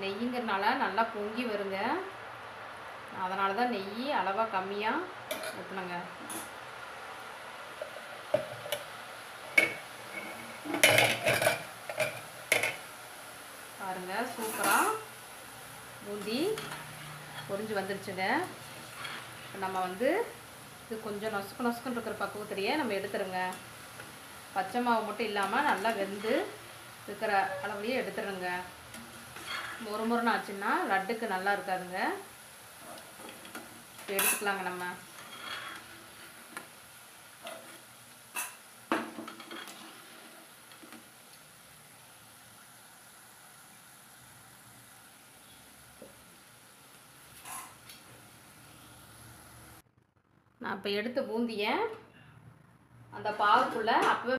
நெய்யுங்கிறனால நல்லா பொங்கி வருங்க. அதனால தான் நெய் அளவாக கம்மியாக ஊற்றணுங்க. பாருங்கள், சூப்பராக பூந்தி பொரிஞ்சு வந்துருச்சுங்க. நம்ம இது கொஞ்சம் நொசுக்குன்னு இருக்கிற பக்குவத்திலேயே நம்ம எடுத்துருங்க. பச்சை மாவு மட்டும் இல்லாமல் நல்லா வெந்து இருக்கிற அளவுலேயே எடுத்துருங்க. மொறுமொறுன்னு ஆச்சுன்னா லட்டுக்கு நல்லா இருக்காதுங்க. இப்போ எடுத்துக்கலாங்க நம்ம. நான் இப்போ எடுத்த பூந்தியை அந்த பாவுக்குள்ளே அப்பவே